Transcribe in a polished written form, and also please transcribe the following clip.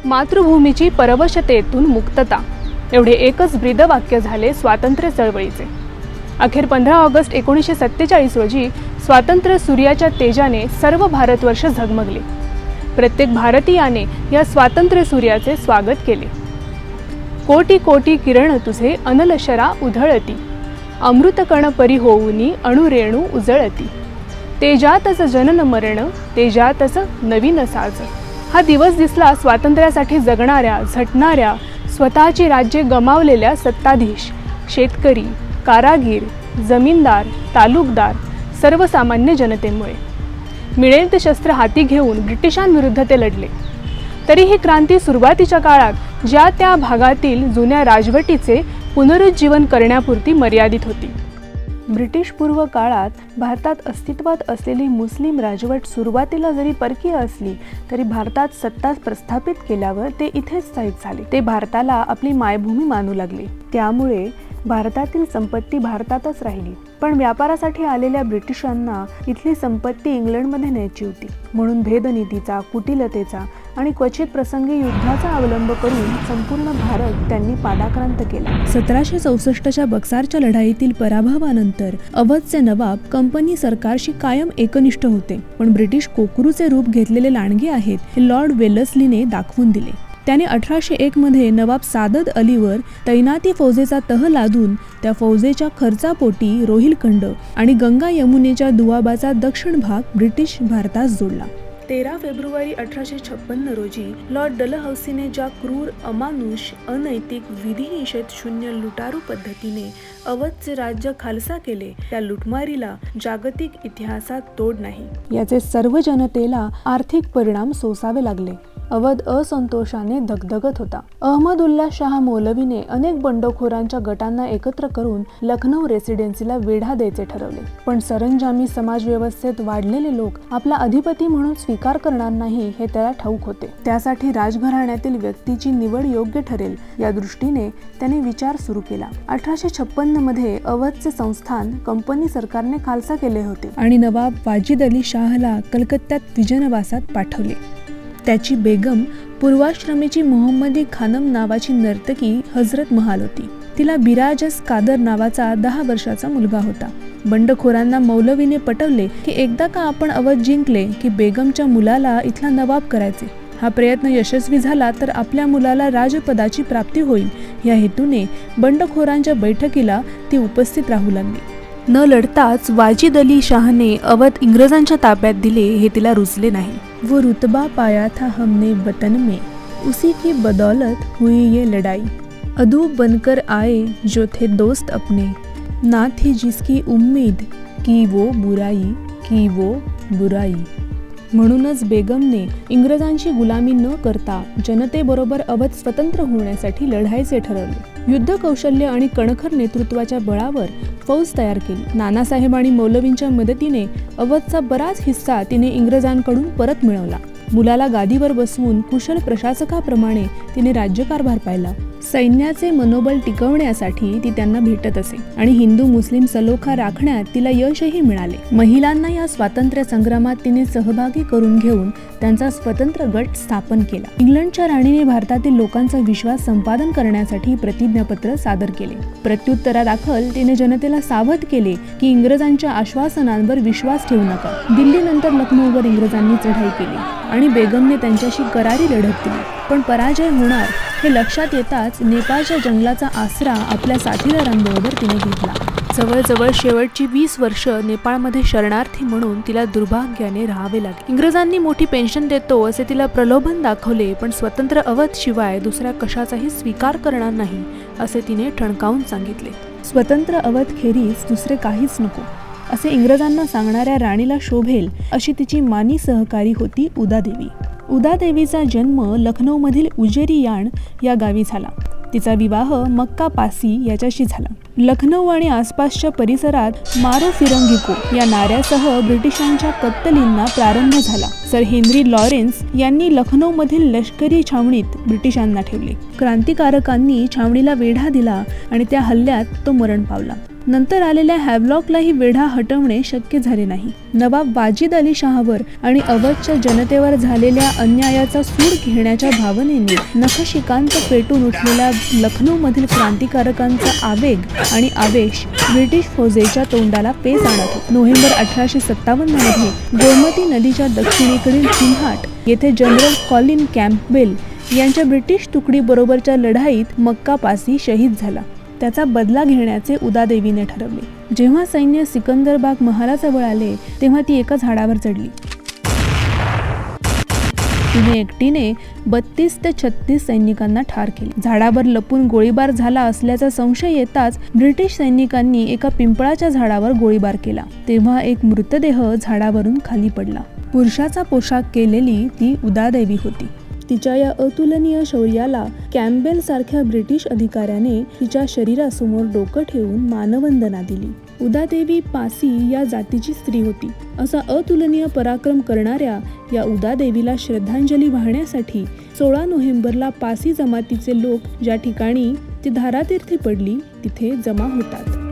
मातृभूमीची परवशतेतून मुक्तता एवढे एकच ब्रीदवाक्य झाले स्वातंत्र्य चळवळीचे. अखेर 15 ऑगस्ट 1947 रोजी स्वातंत्र्य सूर्याच्या तेजाने सर्व भारतवर्ष झगमगले. प्रत्येक भारतीयाने या स्वातंत्र्य सूर्याचे स्वागत केले. कोटी कोटी किरण तुझे अनलशरा उधळती, अमृतकण परी होऊनी अणुरेणू उजळती. तेजातच जनन मरण, तेजातच नवीन साज. हा दिवस दिसला स्वातंत्र्यासाठी जगणाऱ्या, झटणाऱ्या, स्वतःची राज्ये गमावलेल्या सत्ताधीश, शेतकरी, कारागीर, जमीनदार, तालुकदार, सर्वसामान्य जनतेमुळे. मिळेल ते शस्त्र हाती घेऊन ब्रिटिशांविरुद्ध ते लढले. तरी ही क्रांती सुरुवातीच्या काळात ज्या त्या भागातील जुन्या राजवटीचे पुनरुज्जीवन करण्यापुरती मर्यादित होती. ब्रिटिश पूर्व काळात भारतात अस्तित्वात असलेली मुस्लिम राजवट सुरुवातीला जरी परकीय असली तरी भारतात सत्ता प्रस्थापित केल्यावर ते इथेच स्थायिक झाले. ते भारताला आपली मायभूमी मानू लागले. त्यामुळे भारतातील संपत्ती भारतातच राहिली. पण व्यापारासाठी आलेल्या ब्रिटिशांना इथली संपत्ती इंग्लंडमध्ये न्यायची होती. म्हणून भेदनीतीचा, कुटिलतेचा आणि क्वचित प्रसंगी युद्धाचा अवलंब करून संपूर्ण भारत त्यांनी पादाक्रांत केला. 1764च्या बक्सारच्या लढाईतील पराभवानंतर अवधचे नवाब कंपनी सरकारशी कायम एकनिष्ठ होते. पण ब्रिटिश कोकरूचे रूप घेतलेले लांडगे आहेत हे लॉर्ड वेलस्लीने दाखवून दिले. त्याने 1801 मध्ये नवाब सादत अलीवर तैनाती फौजेचा तह लादून त्या फौजेच्या खर्चापोटी रोहिलखंड आणि गंगा यमुनेच्या दुआबाचा दक्षिण भाग ब्रिटिश भारतास जोडला. 13 फेब्रुवारी 1856 रोजी लॉर्ड डलहौसीने ज्या क्रूर, अमानुष, अनैतिक, विधिनिषेध शून्य लुटारू पद्धतीने अवधचे राज्य खालसा केले, त्या लुटमारीला जागतिक इतिहासात तोड नाही. याचे सर्व जनतेला आर्थिक परिणाम सोसावे लागले. अवध असंतोषाने धगधगत होता. अहमदुल्ला शाह मौलवीने अनेक बंडखोरांच्या गटांना एकत्र करून लखनौ रेसिडेन्सीला वेढा द्यायचे ठरवले. पण सरंजामी समाजव्यवस्थेत वाढलेले लोक आपला अधिपती म्हणून स्वीकार करणार नाही हे त्याला ठाऊक होते. त्यासाठी राजघराण्यातील व्यक्तीची निवड योग्य ठरेल या दृष्टीने त्याने विचार सुरू केला. 1856 मध्ये अवधचे संस्थान कंपनी सरकारने खालसा केले होते आणि नवाब वाजिद अली शाहला कलकत्त्यात विजनवासात पाठवले. त्याची बेगम पूर्वाश्रमीची मोहम्मदी खानम नावाची नर्तकी हजरत महाल होती. तिला बिराजस कादर नावाचा 10 वर्षाचा मुलगा होता. बंडखोरांना मौलवीने पटवले की एकदा का आपण अवध जिंकले की बेगमच्या मुलाला इथला नवाब करायचे. हा प्रयत्न यशस्वी झाला तर आपल्या मुलाला राजपदाची प्राप्ती होईल या हेतूने बंडखोरांच्या बैठकीला ती उपस्थित राहू लागली. न लढताच वाजिद अली शाहने अवध इंग्रजांच्या ताब्यात दिले हे तिला रुचले नाही. वो रुतबा पाया था हमने वतन में, उसी की बदौलत हुई ये लड़ाई. अदू बनकर आए जो थे दोस्त अपने, ना थी जिसकी उम्मीद की वो बुराई. म्हणूनच बेगमने इंग्रजांची गुलामी न करता जनतेबरोबर अवध स्वतंत्र होण्यासाठी लढायचे ठरवले. युद्ध कौशल्य आणि कणखर नेतृत्वाच्या बळावर फौज तयार केली. नानासाहेब आणि मौलवींच्या मदतीने अवधचा बराच हिस्सा तिने इंग्रजांकडून परत मिळवला. मुलाला गादीवर बसवून कुशल प्रशासकाप्रमाणे तिने राज्यकारभार पाहिला. सैन्याचे मनोबल टिकवण्यासाठी ती त्यांना भेटत असे आणि हिंदू मुस्लिम सलोखा राखण्यात तिला यशही मिळाले. महिलांना या स्वातंत्र्य संग्रामात तिने सहभागी करून घेऊन त्यांचा स्वतंत्र गट स्थापन केला. इंग्लंडच्या राणीने भारतातील लोकांचा विश्वास संपादन करण्यासाठी प्रतिज्ञापत्र सादर केले. प्रत्युत्तरादाखल तिने जनतेला सावध केले की इंग्रजांच्या आश्वासनांवर विश्वास ठेवू नका. दिल्लीनंतर लखनौवर इंग्रजांनी चढाई केली आणि बेगमने त्यांच्याशी करारी लढत दिली. पण पराजय होणार हे लक्षात येताच नेपाळच्या जंगलाचा आसरा आपल्या साथीदारांबरोबर तिने घेतला. जवळजवळ शेवटची 20 वर्ष नेपाळमध्ये शरणार्थी म्हणून तिला दुर्भाग्याने राहावे लागले. इंग्रजांनी मोठी पेन्शन देतो असे तिला प्रलोभन दाखवले, पण स्वतंत्र अवध शिवाय दुसऱ्या कशाचाही स्वीकार करणार नाही असे तिने ठणकावून सांगितले. स्वतंत्र अवध खेरीज दुसरे काहीच नको असे इंग्रजांना सांगणाऱ्या राणीला शोभेल अशी तिची मानी सहकारी होती उदादेवी. उदादेवीचा जन्म लखनौमधील उजेरियाण या गावी झाला. तिचा विवाह मक्का पासी याच्याशी झाला. लखनौ आणि आसपासच्या परिसरात मारो फिरंगिको या नाऱ्यासह ब्रिटिशांच्या कत्तलींना प्रारंभ झाला. सर हेनरी लॉरेन्स यांनी लखनौमधील लष्करी छावणीत ब्रिटिशांना ठेवले. क्रांतिकारकांनी छावणीला वेढा दिला आणि त्या हल्ल्यात तो मरण पावला. नंतर आलेल्या हॅवलॉकलाही वेढा हटवणे शक्य झाले नाही. नवाब वाजिद अली शाहवर आणि अवधच्या जनतेवर झालेल्या अन्यायाचा सूड घेण्याच्या भावनेने नखशिकांत पेटून उठलेल्या लखनौमधील क्रांतिकारकांचा आवेग आणि आवेश ब्रिटिश फौजेच्या तोंडाला पेच आणत होता. नोव्हेंबर 1857 मध्ये गोमती नदीच्या दक्षिणेकडील चिन्हाट येथे जनरल कॉलिन कॅम्पबेल यांच्या ब्रिटिश तुकडीबरोबरच्या लढाईत मक्कापासी शहीद झाला. त्याचा बदला घेण्याचे उदादेवीने ठरवले. जेव्हा सैन्य सिकंदरबाग महालाजवळ आले तेव्हा ती एका झाडावर चढली. तिने एकटीने 32 ते 36 सैनिकांना ठार केले. झाडावर लपून गोळीबार झाला असल्याचा संशय येताच ब्रिटिश सैनिकांनी एका पिंपळाच्या झाडावर गोळीबार केला. तेव्हा एक मृतदेह झाडावरून खाली पडला. पुरुषाचा पोशाख केलेली ती उदादेवी होती. तिच्या या अतुलनीय शौर्याला कॅम्पबेल सारख्या ब्रिटिश अधिकाऱ्याने तिच्या शरीरासमोर डोकं ठेवून मानवंदना दिली. उदादेवी पासी या जातीची स्त्री होती. असा अतुलनीय पराक्रम करणाऱ्या या उदादेवीला श्रद्धांजली वाहण्यासाठी 16 नोव्हेंबरला पासी जमातीचे लोक ज्या ठिकाणी ती धारातीर्थी पडली तिथे जमा होतात.